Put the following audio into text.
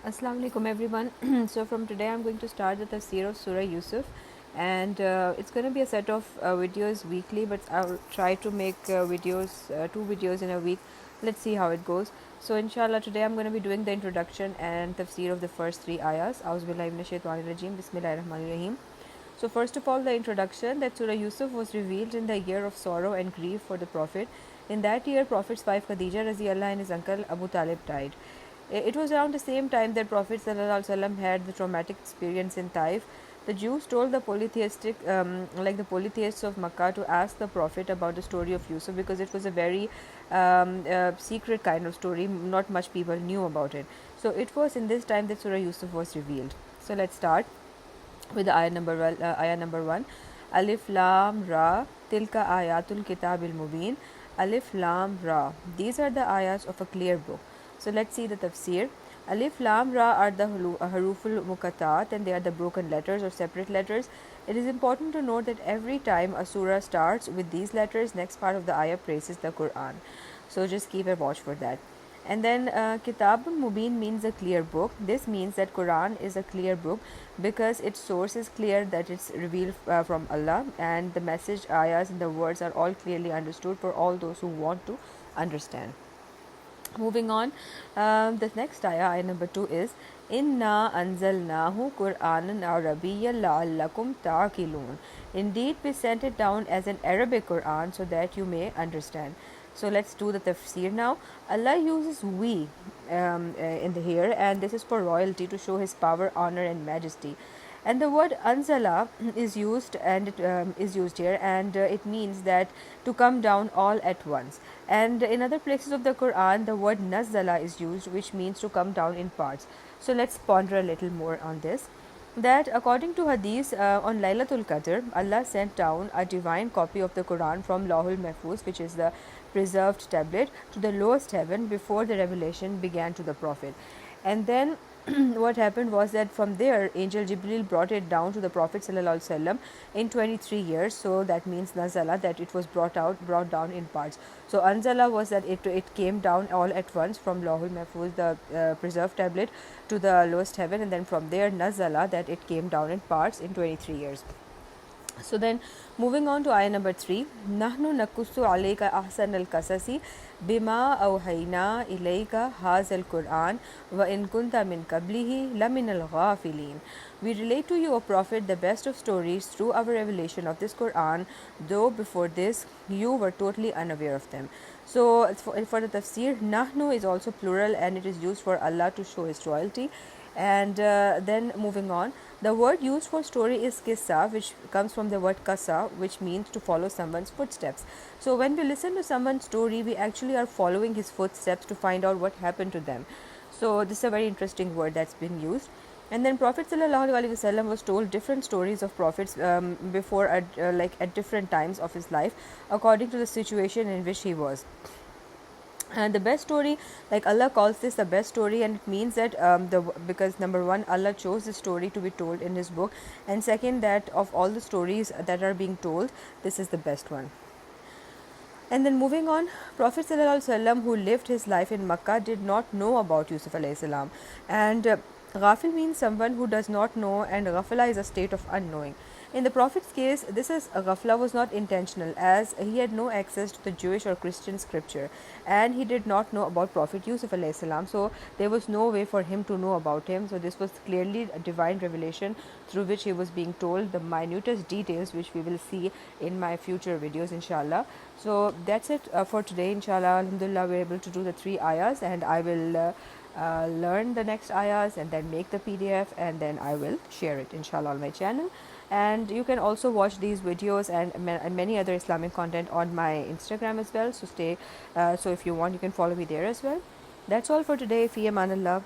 Assalamu alaikum everyone. So from today I'm going to start the tafsir of Surah Yusuf, and it's going to be a set of videos weekly, but I'll try to make two videos in a week. Let's see how it goes. So inshallah today I'm going to be doing the introduction and tafsir of the first three ayahs. Auzubillahi minash shaitanir rajim. Bismillahir rahmanir rahim. So first of all, the introduction, that Surah Yusuf was revealed in the year of sorrow and grief for the Prophet. In that year, Prophet's wife Khadija Razi and his uncle Abu Talib died. It was around the same time that Prophet ﷺ had the traumatic experience in Taif. The Jews told the polytheists of Makkah, to ask the Prophet about the story of Yusuf, because it was a very secret kind of story. Not much people knew about it. So it was in this time that Surah Yusuf was revealed. So let's start with the ayah number 1. Alif Lam Ra Tilka Ayatul Kitabil Mubin. Alif Lam Ra. These are the ayahs of a clear book. So let's see the tafsir. Alif Lam Ra are the haruful mukatat, and they are the broken letters or separate letters. It is important to note that every time a surah starts with these letters, next part of the ayah praises the Quran. So just keep a watch for that. And then Kitab Mubin means a clear book. This means that Quran is a clear book because its source is clear, that it's revealed from Allah, and the message, ayahs, and the words are all clearly understood for all those who want to understand. Moving on, the next ayah number 2 is Inna anzalnahu Qur'anan Arabiyyan la'allakum ta'qilun. Indeed, we sent it down as an Arabic Quran so that you may understand. So let's do the tafsir now. Allah uses we in the here, and this is for royalty, to show His power, honor, and majesty. And the word anzala is used, and it is used here, and it means that to come down all at once. And in other places of the Quran, the word nazala is used, which means to come down in parts. So let's ponder a little more on this. That according to Hadith, on Laylatul Qadr, Allah sent down a divine copy of the Quran from Lahul Mahfuz, which is the preserved tablet, to the lowest heaven before the revelation began to the Prophet. And then what happened was that from there, Angel Jibril brought it down to the Prophet ﷺ in 23 years. So that means Nazala, that it was brought down in parts. So Anzala was that it came down all at once from Lahul Mahfuz, the preserved tablet, to the lowest heaven, and then from there Nazala, that it came down in parts in 23 years. So then moving on to ayah number 3, Nahnu nakussu alayka ahsan al-qasasi bima awhayna ilayka hazal Quran wa in kunta min qablihi lamin al-ghafilin. We relate to you, O Prophet, the best of stories through our revelation of this Quran, though before this you were totally unaware of them. So for the tafsir, Nahnu is also plural, and it is used for Allah to show His royalty. And then moving on, the word used for story is kissa, which comes from the word kasa, which means to follow someone's footsteps. So when we listen to someone's story, we actually are following his footsteps to find out what happened to them. So this is a very interesting word that's been used. And then Prophet ﷺ was told different stories of prophets before at different times of his life, according to the situation in which he was. And the best story, like Allah calls this the best story, and it means that because number one, Allah chose the story to be told in His book, and second, that of all the stories that are being told, this is the best one. And then moving on, Prophet ﷺ, who lived his life in Makkah, did not know about Yusuf alayhi salam. And ghafil means someone who does not know, and ghafla is a state of unknowing. In the Prophet's case, this is ghafla was not intentional, as he had no access to the Jewish or Christian scripture, and he did not know about Prophet Yusuf alayhi salam. So there was no way for him to know about him. So this was clearly a divine revelation through which he was being told the minutest details, which we will see in my future videos, inshallah. So that's it for today, inshallah. Alhamdulillah, we're able to do the 3 ayahs, and I will learn the next ayahs and then make the PDF, and then I will share it, inshallah, on my channel. And you can also watch these videos and many other Islamic content on my Instagram as well. So so if you want, you can follow me there as well. That's all for today. Fi amanillah.